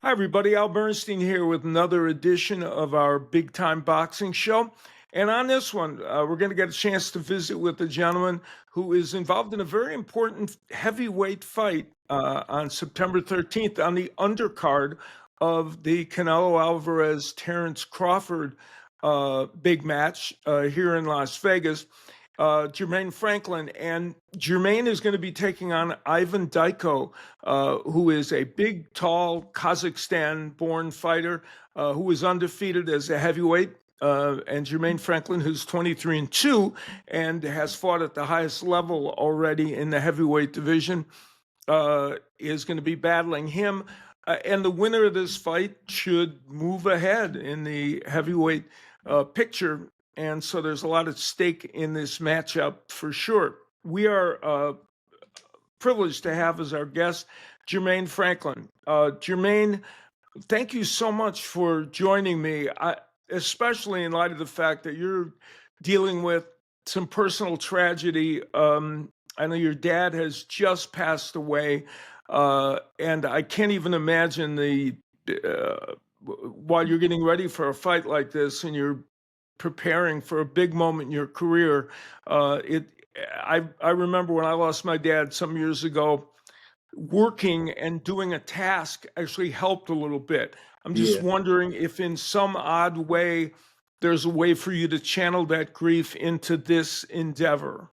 Hi, everybody. Al Bernstein here with another edition of our Big Time Boxing Show. And on this one, we're going to get a chance to visit with a gentleman who is involved in a very important heavyweight fight on September 13th on the undercard of the Canelo Alvarez Terence Crawford big match here in Las Vegas. Jermaine Franklin. And Jermaine is going to be taking on Ivan Dychko, who is a big, tall Kazakhstan-born fighter who is undefeated as a heavyweight. And Jermaine Franklin, who's 23-2 and has fought at the highest level already in the heavyweight division, is going to be battling him. And the winner of this fight should move ahead in the heavyweight picture. And so there's a lot at stake in this matchup for sure. We are privileged to have as our guest Jermaine Franklin. Jermaine, thank you so much for joining me, especially in light of the fact that you're dealing with some personal tragedy. I know your dad has just passed away, and I can't even imagine while you're getting ready for a fight like this and you're preparing for a big moment in your career. I remember when I lost my dad some years ago, working and doing a task actually helped a little bit. I'm just wondering if in some odd way there's a way for you to channel that grief into this endeavor.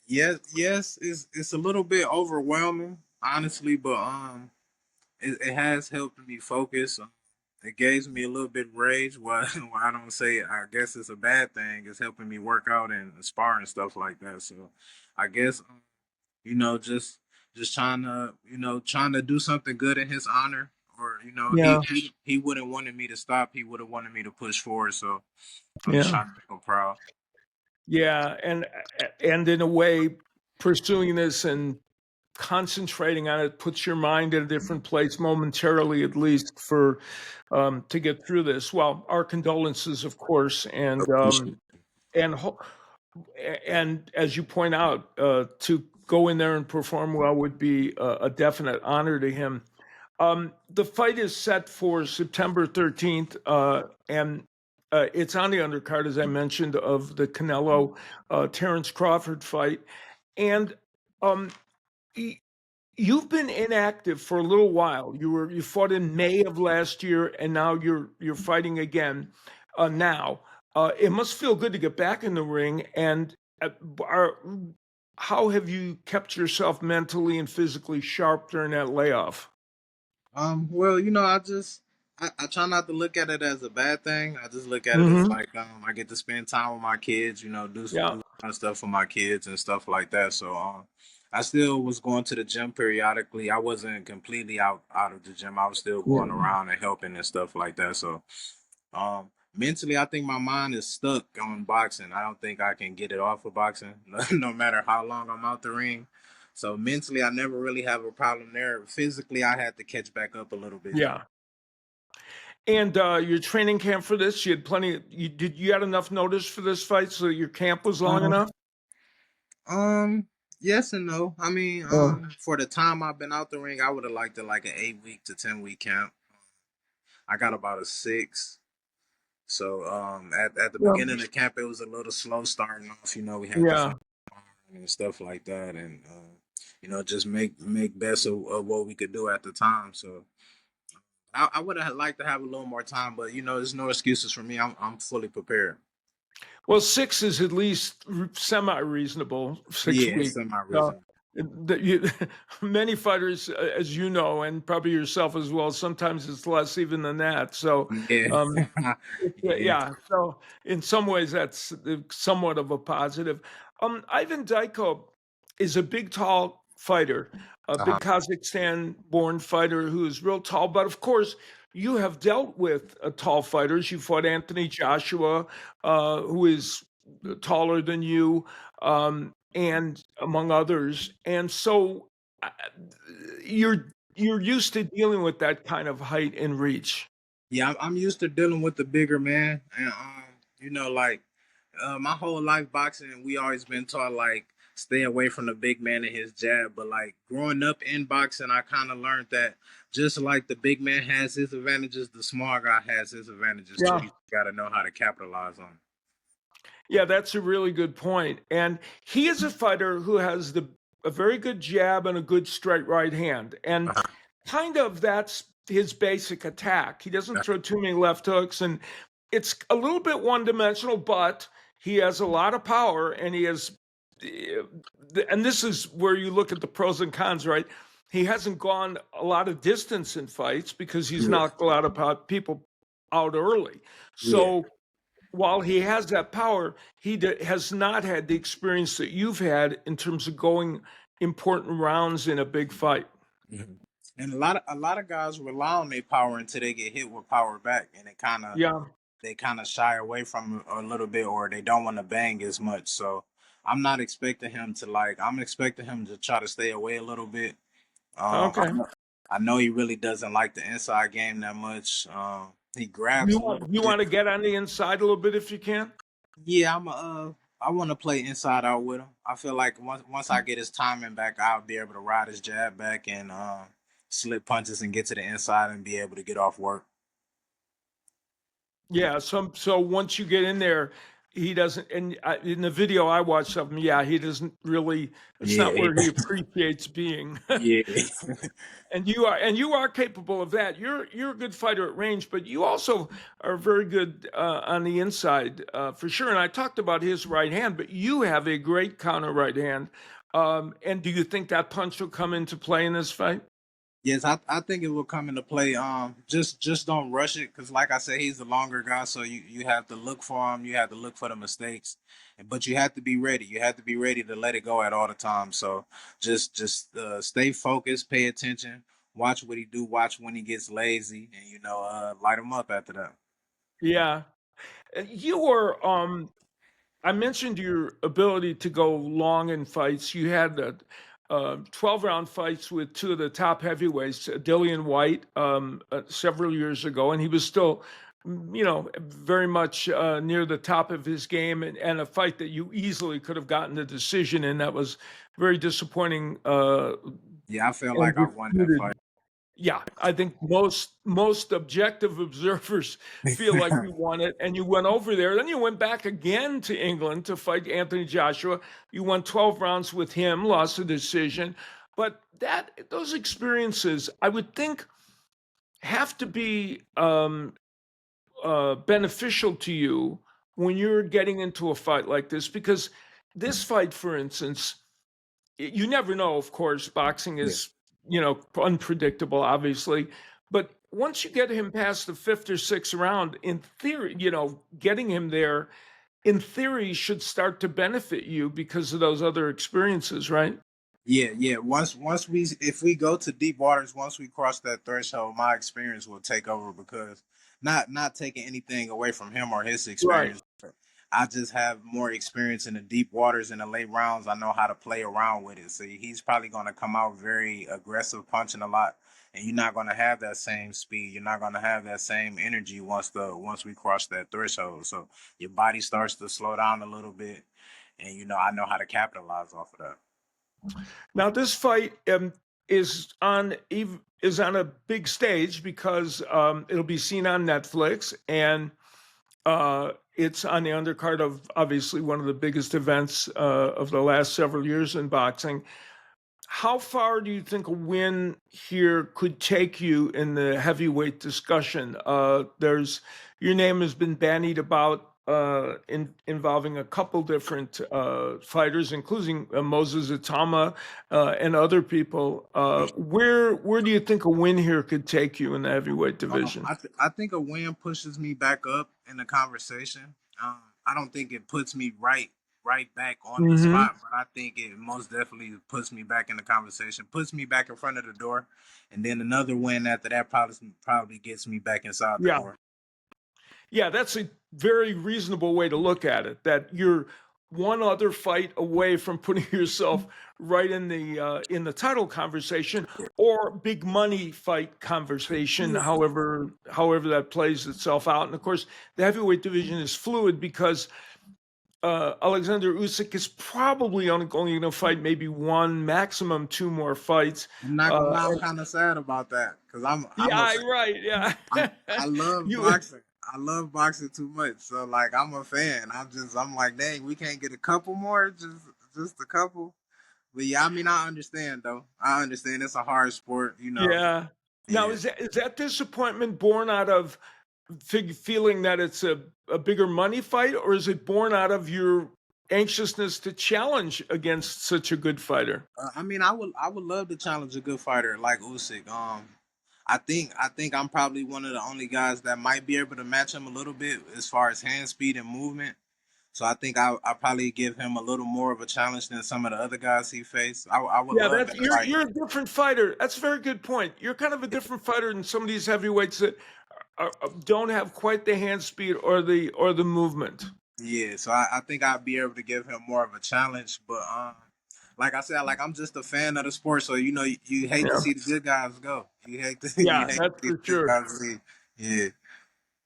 Yes, it's a little bit overwhelming, honestly, but it has helped me focus. It gives me a little bit of rage. Well, I don't say I guess it's a bad thing. It's helping me work out and spar and stuff like that. So I guess you know just trying to do something good in his honor. Or Yeah, he wouldn't wanted me to stop. He would have wanted me to push forward. So I'm just yeah, trying to make him proud. yeah, and in a way, pursuing this and concentrating on it puts your mind in a different place momentarily, at least for to get through this. Well, our condolences, of course, Appreciate and ho- and as you point out, to go in there and perform well would be a definite honor to him. The fight is set for September 13th, and it's on the undercard, as I mentioned, of the Canelo Terence Crawford fight. And um, you've been inactive for a little while. You fought in May of last year, and now you're fighting again now. It must feel good to get back in the ring. And are, how have you kept yourself mentally and physically sharp during that layoff? Well, I try not to look at it as a bad thing. I just look at it as Hmm. like I get to spend time with my kids, Yeah. do kind of stuff for my kids and stuff like that. So I still was going to the gym periodically. I wasn't completely out of the gym. I was still going Yeah. around and helping and stuff like that. So mentally I think my mind is stuck on boxing. I don't think I can get it off of boxing, no matter how long I'm out the ring. So mentally, I never really have a problem there. Physically, I had to catch back up a little bit though. Yeah. And your training camp for this, you had plenty. You had enough notice for this fight, so your camp was long Um, enough. yes and no. I mean, Oh, for the time I've been out the ring, I would have liked it like an 8 week to 10 week camp. I got about a 6. So at the yeah, beginning of the camp, it was a little slow starting off. We had to yeah. find and stuff like that, and just make best of what we could do at the time. So I would have liked to have a little more time, but there's no excuses for me. I'm fully prepared. Well, 6 is at least semi-reasonable. Six Yeah, it's weeks. semi Uh, reasonable. that you, many fighters, as you know, and probably yourself as well, sometimes it's less even than that. So, Yeah. um, Yeah. yeah. So, in some ways, that's somewhat of a positive. Ivan Dyko is a big, tall fighter, a Uh-huh. big Kazakhstan-born fighter who is real tall. But of course, you have dealt with tall fighters. You fought Anthony Joshua, who is taller than you, and among others. And so, uh, you're used to dealing with that kind of height and reach. Yeah, I'm used to dealing with the bigger man, and like my whole life boxing, we always been taught like stay away from the big man and his jab. But like growing up in boxing, I kind of learned that just like the big man has his advantages, the small guy has his advantages too. Yeah. You got to know how to capitalize on. Yeah, that's a really good point. And he is a fighter who has a very good jab and a good straight right hand. And Uh-huh. kind of that's his basic attack. He doesn't throw too many left hooks, and it's a little bit one-dimensional, but he has a lot of power, and he has and this is where you look at the pros and cons, right? He hasn't gone a lot of distance in fights because he's Yeah, knocked a lot of people out early. yeah. So while he has that power, he has not had the experience that you've had in terms of going important rounds in a big fight. Mhm. And a lot of guys rely on their power until they get hit with power back, and it kind of Yeah. they kind of shy away from it a little bit, or they don't want to bang as much. So I'm not expecting him to like. I'm expecting him to try to stay away a little bit. Um, Okay. I know he really doesn't like the inside game that much. He grabs You a little want you bit. want to get on the inside a little bit if you can? Yeah, I want to play inside out with him. I feel like once I get his timing back, I'll be able to ride his jab back and slip punches and get to the inside and be able to get off work. Yeah. So once you get in there, he doesn't. And in the video I watched of him, yeah, he doesn't really. It's not Yeah, where he appreciates being. yeah, And you are capable of that. You're a good fighter at range, but you also are very good on the inside for sure. And I talked about his right hand, but you have a great counter right hand. And do you think that punch will come into play in this fight? yes. I think it will come into play. Just don't rush it because, like I said, he's the longer guy, so you have to look for him. You have to look for the mistakes, but you have to be ready. You have to be ready to let it go at all the time. So just stay focused, pay attention, watch what he do, watch when he gets lazy, and light him up after that. Yeah. You were I mentioned your ability to go long in fights. You had the 12-round fights with two of the top heavyweights, Dillian Whyte, several years ago, and he was still, very much near the top of his game, and a fight that you easily could have gotten the decision in. That was very disappointing. Yeah, I feel And like I won that disputed. fight. Yeah, I think most objective observers feel like you won it, and you went over there. Then you went back again to England to fight Anthony Joshua. You won 12 rounds with him, lost a decision. But those experiences, I would think, have to be beneficial to you when you're getting into a fight like this, because this fight, for instance, you never know. Of course, boxing Yeah. is unpredictable, obviously, but once you get him past the fifth or sixth round, in theory, getting him there, in theory, should start to benefit you because of those other experiences, right? Yeah, yeah. Once we if we go to deep waters, once we cross that threshold, my experience will take over because not taking anything away from him or his Right. experience. I just have more experience in the deep waters in the late rounds. I know how to play around with it. So he's probably going to come out very aggressive, punching a lot, and you're not going to have that same speed. You're not going to have that same energy once we cross that threshold. So your body starts to slow down a little bit, and I know how to capitalize off of that. Now, this fight is on a big stage because it'll be seen on Netflix, and it's on the undercard of obviously one of the biggest events of the last several years in boxing. How far do you think a win here could take you in the heavyweight discussion? There's Your name has been bandied about involving a couple different fighters, including Moses Itama and other people. Where do you think a win here could take you in the heavyweight division? I think a win pushes me back up in the conversation. I don't think it puts me right back on the Hmm. spot, but I think it most definitely puts me back in the conversation, puts me back in front of the door, and then another win after that probably gets me back inside the Yeah. door. Yeah, that's a very reasonable way to look at it. That you're one other fight away from putting yourself right in the title conversation or big money fight conversation, Yeah. however that plays itself out. And of course, the heavyweight division is fluid because Alexander Usyk is probably only going to fight maybe one, maximum two more fights. I'm not gonna lie, I'm kind of sad about that because I'm a Yeah, fan. right. Yeah. I love You boxing. I love boxing too much. So like I'm a fan. I'm like, dang, we can't get a couple more, just a couple. But yeah, I mean I understand though. I understand it's a hard sport, you know. yeah. Now, Yeah. is that disappointment born out of feeling that it's a bigger money fight, or is it born out of your anxiousness to challenge against such a good fighter? I mean I would love to challenge a good fighter like Usyk. I think I'm probably one of the only guys that might be able to match him a little bit as far as hand speed and movement. So I think I probably give him a little more of a challenge than some of the other guys he faced. I would Yeah, love that's that you're fight. you're a different fighter. That's a very good point. You're kind of a different fighter than some of these heavyweights that don't have quite the hand speed or the movement. Yeah, so I think I'd be able to give him more of a challenge. But like I said, like I'm just a fan of the sport, so you know you hate to Yeah, see the good guys go. You hate to you yeah, hate that's to see for the good sure. guys leave. Yeah.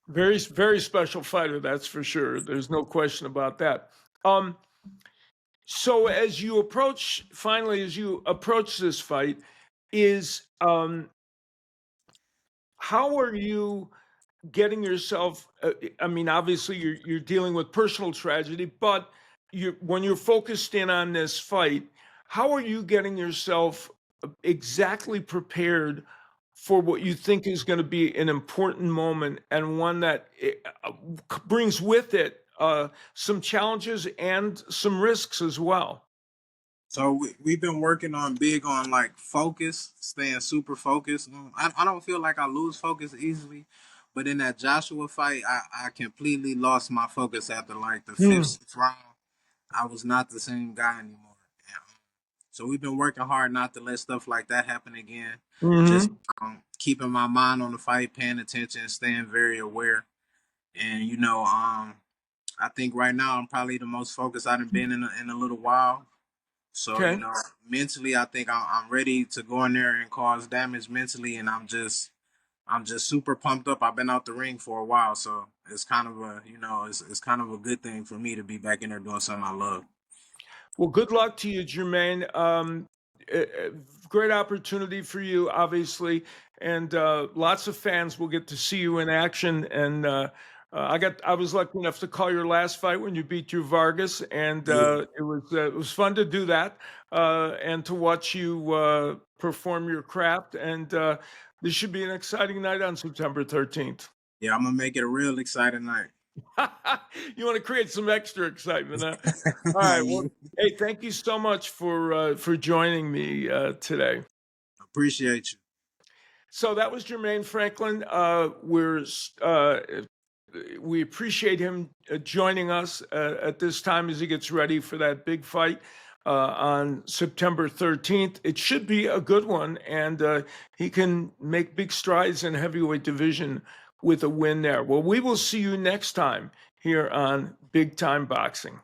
Very very special fighter. That's for sure. There's no question about that. Um, so as you approach this fight, is how are you getting yourself I mean, obviously you're dealing with personal tragedy, but you when you're focused in on this fight, how are you getting yourself exactly prepared for what you think is going to be an important moment, and one that brings with it some challenges and some risks as well? So we've been working on big on like focus, staying super focused. I don't feel like I lose focus easily, but in that Joshua fight, I completely lost my focus after like the fifth, Hmm. sixth round. I was not the same guy anymore. Yeah. So we've been working hard not to let stuff like that happen again. Just Hmm. keeping my mind on the fight, paying attention, staying very aware. And I think right now I'm probably the most focused I've been in a little while. So Okay. mentally, I think I'm ready to go in there and cause damage mentally, and I'm just super pumped up. I've been out the ring for a while, so it's kind of it's kind of a good thing for me to be back in there doing something I love. Well, good luck to you, Jermaine. Uh, uh, Great opportunity for you, obviously, and lots of fans will get to see you in action. And I was lucky enough to call your last fight when you beat Drew Vargas, and Yeah, it was fun to do that and to watch you perform your craft. And this should be an exciting night on September 13th. yeah, I'm gonna make it a real exciting night. You want to create some extra excitement, huh? All right. Well, Yeah, hey, thank you so much for joining me today. appreciate you. So that was Jermaine Franklin. We appreciate him joining us at this time as he gets ready for that big fight on September 13th. It should be a good one, and he can make big strides in heavyweight division with a win there. Well, we will see you next time here on Big Time Boxing.